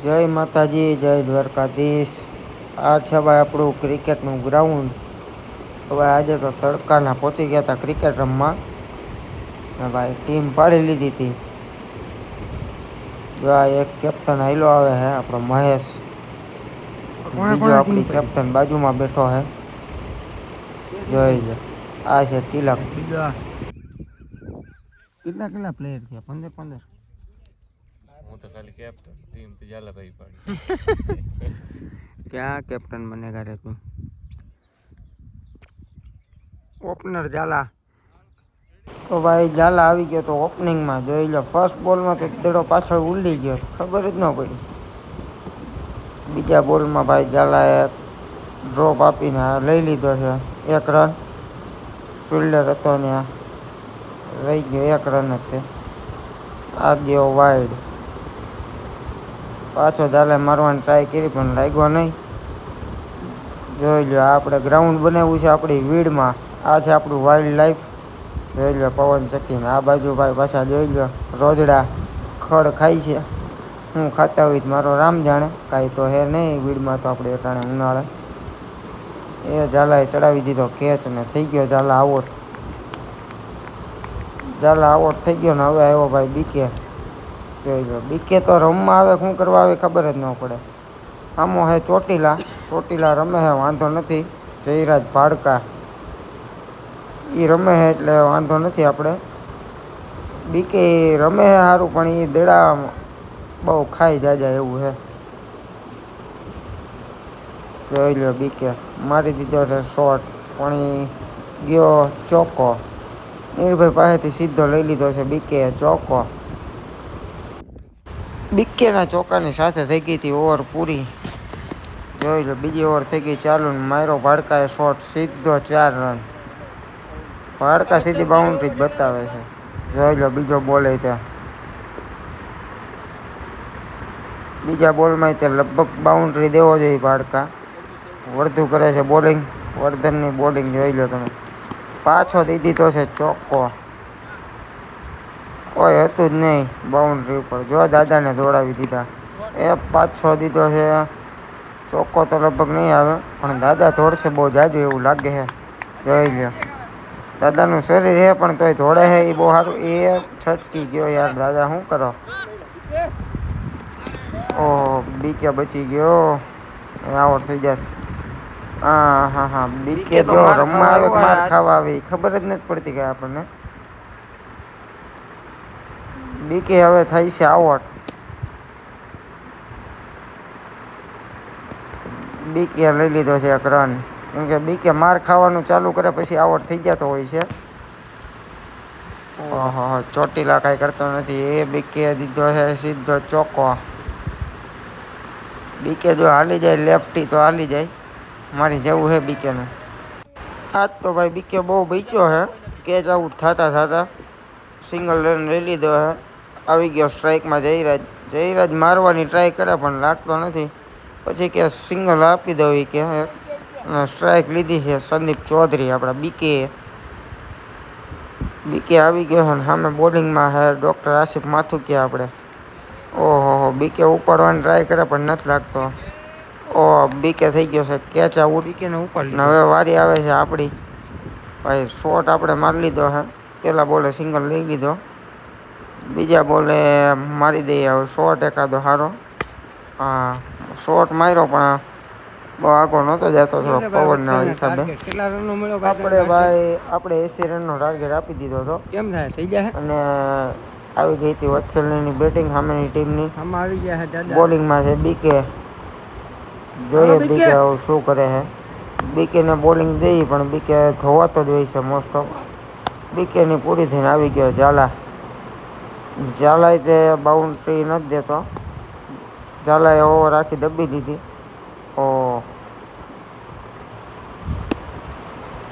જય માતાજી, જય દ્વારકાધીશ. આ છે ભાઈ આપણું ક્રિકેટનું ગ્રાઉન્ડ. હવે આજે તો તડકાના પહોંચી ગયા હતા ક્રિકેટ રમવા. ભાઈ ટીમ પાડી લીધી હતી. જો આ એક કેપ્ટન હાઈલો આવે છે આપણો મહેશ. બીજો આપણી કેપ્ટન બાજુમાં બેઠો છે. જોઈ લે, આ છે તિલક. કેટલા પ્લેયર થયા? 15. હું તો ખાલી કેપ્ટન, ટીમ તો ઝાલાભાઈ પાડી. ક્યાં કેપ્ટન બનેગા રે તું? ઓપનર ઝાલા. તો ભાઈ ઝાલા આવી ગયો તો ઓપનિંગમાં. જોઈ લો, ફર્સ્ટ બોલમાં તો દડો પાછળ ઉડી ગયો, ખબર જ ન પડી. બીજા બોલમાં ભાઈ ઝાલાએ ડ્રોપ આપીને લઈ લીધો છે 1 રન. ફિલ્ડર હતો ત્યાં, રહી ગયો 1 રન જ તે. આ ગયો વાઇડ. પાછો ઝાલે મારવાની ટ્રાય કરી પણ લાગ્યો નહીં. જોઈ લો, આપણે ગ્રાઉન્ડ બનાવ્યું છે આપણી વીડમાં. આ છે આપણું વાઇલ્ડ લાઈફ. જોઈ લો પવન ચક્કીને. આ બાજુ ભાઈ પાછા જોઈ લો રોજડા ખડ ખાય છે. હું ખાતા હોય મારો રામ જાણે. કાંઈ તો હે નહીં વીડમાં તો આપણે અટાણે ઉનાળે. એ ઝાલાએ ચડાવી દીધો કેચ ને થઈ ગયો ઝાલા આઉટ. ઝાલા આઉટ થઈ ગયો ને હવે આવ્યો ભાઈ બીકે. જોઈ લો, બીકે તો રમવા આવે, શું કરવા આવે ખબર જ ન પડે. આમો હે ચોટીલા રમે હે, વાંધો નથી. જયરાજ ભાડકા એ રમે હે એટલે વાંધો નથી આપણે. બીકે રમે હે સારું પણ એ દડા બહુ ખાઈ જાજા એવું હે. જોઈ લો, બીકે મારી દીધો છે શોટ પણ એ ગયો ચોકો. નીરભાઈ પાસેથી સીધો લઈ લીધો છે બીકે ચોકો. બીકેના ચોકાની સાથે થઈ ગઈ હતી ઓવર પૂરી. જોઈ લો, બીજી ઓવર થઈ ગઈ ચાલુ ને માર્યો ભાડકાએ શોટ સીધો 4 રન. ભાડકા સીધી બાઉન્ડ્રી જ બતાવે છે. જોઈ લો, બીજો બોલ ત્યાં. બીજા બોલમાં તે લગભગ બાઉન્ડ્રી દેવો જોઈએ ભાડકા. વર્ધુ કરે છે બોલિંગ. વર્ધનની બોલિંગ જોઈ લો તમે. પાછો દઈ દીધો છે ચોક્કો. કોઈ હતું જ નહીં બાઉન્ડ્રી ઉપર. જો દાદાને દોડાવી દીધા. એ પાછો દીધો છે ચોક્કો. તો લગભગ નહીં આવે પણ દાદા દોડશે બહુ જાજુ એવું લાગે છે. જોઈ લો, દાદાનું શરીર છે પણ તોય દોડે છે એ બહુ સારું. એ છટકી ગયો યાર, દાદા શું કરો? ઓહો, બીકે બચી ગયો. આઉટ થઈ જાય. હા બીકે જો રમવા આવે માર ખાવા આવે ખબર જ નથી પડતી કે આપણને. બીકે હવે થઈ છે આઉટ. બીકે લઈ લીધો છે 1 રન. કેમ કે બીકે માર ખાવાનું ચાલુ કરે પછી આઉટ થઈ જતો હોય છે. ઓહો, ચોટીલા કાંઈ કરતો નથી. એ બીકે દીધો છે સીધો ચોકો. બીકે જો હાલી જાય લેફ્ટી તો હાલી જાય. મારી જવું છે બીકેનું. આજ તો ભાઈ બીકે બહુ બચ્યો છે. કેચ આઉટ થતા સિંગલ રન લઈ લીધો છે. આવી ગયો સ્ટ્રાઇકમાં જયરાજ મારવાની ટ્રાય કરે પણ લાગતો નથી. પછી કે સિંગલ આપી દઉં કે સ્ટ્રાઇક લીધી છે સંદીપ ચૌધરી આપણા બીકે આવી ગયો છે. સામે બોલિંગમાં છે ડૉક્ટર આસિફ માથુકિયા આપણે. ઓહો, બીકે ઉપાડવાની ટ્રાય કરે પણ નથી લાગતો. બીકે થઈ ગયો છે કેચ આઉટ. બીકેને ઉપાડી હવે વારી આવે છે આપણી. ભાઈ શોટ આપણે મારી લીધો છે. પહેલા બોલે સિંગલ લઈ લીધો. બીજા બોલે મારી દઈએ હવે શોટ એકાદો સારો. હા, શોટ માર્યો પણ બહુ આગો નહોતો જતો, થોડો પવનના હિસાબે. આપણે 80 રનનો ટાર્ગેટ આપી દીધો હતો. કેમ થાય થઈ જાય. અને આવી ગઈ હતી વત્સલની બેટિંગ સામેની ટીમની. બોલિંગમાં છે બીકે. જોઈએ બીકે શું કરે છે. બીકેને બોલિંગ દઈ પણ બીકે ધોવાતો જ હોય છે મોસ્ટ ઓફ. બીકેની પૂરી થઈને આવી ગયો ઝાલાએ તે બાઉન્ડ્રી નથી દેતો. ઝાલાએ ઓવર આખી દબી લીધી.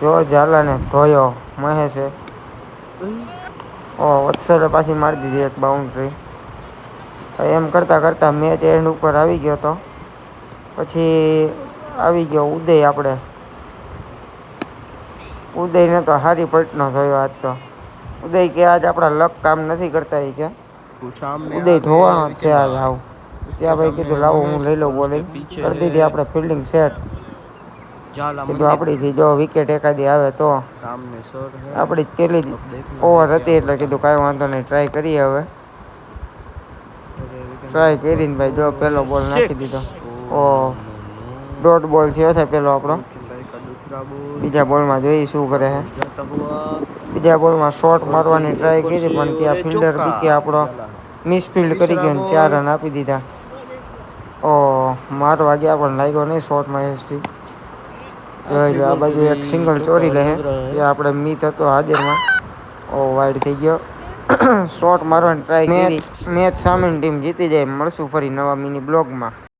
જો ઝાલાને ધોયો મહેશે. વત્સલે પાછી મારી દીધી એક બાઉન્ડ્રી. એમ કરતાં મેચ એન્ડ ઉપર આવી ગયો હતો. પછી આવી ગયો ઉદય આપણે. ઉદયને તો હારી પટનો થયો આજ તો. ઉદય કે આજ આપણા લક કામ નથી કરતા. એ કે ઉદય ધોવાનો જ છે આજ. ત્યાં ભાઈ કીધું લાવો હું લઈ લઉં બોલિંગ કરી દીધી આપણે ફિલ્ડિંગ સેટ કીધું આપણીથી જો વિકેટ એકાદી આવે તો આપણી પેલી ઓવર હતી એટલે કીધું કાંઈ વાંધો નહીં ટ્રાય કરીએ હવે ટ્રાય કરીને ભાઈ જો પેલો બોલ નાખી દીધો ઓ ડોટ બોલ થયો છે પેલો આપણો બીજા બોલમાં જોઈએ શું કરે છે બીજા બોલમાં શોર્ટ મારવાની ટ્રાય કરી પણ ત્યાં ફિલ્ડર બીકે આપણો મિસફિલ્ડ કરી ગયો ને 4 રન આપી દીધા ઓ મારવા ગયા પણ લાગ્યો નહીં શોર્ટમાં એસટી આ બાજુ એક સિંગલ ચોરી લે એ આપણે મિત હતો હાજરમાં ઓ વાઇડ થઈ ગયો શોર્ટ મારવાની ટ્રાય કરી મેચ સામેની ટીમ જીતી જાય મળશું ફરી નવા મિની બ્લોગમાં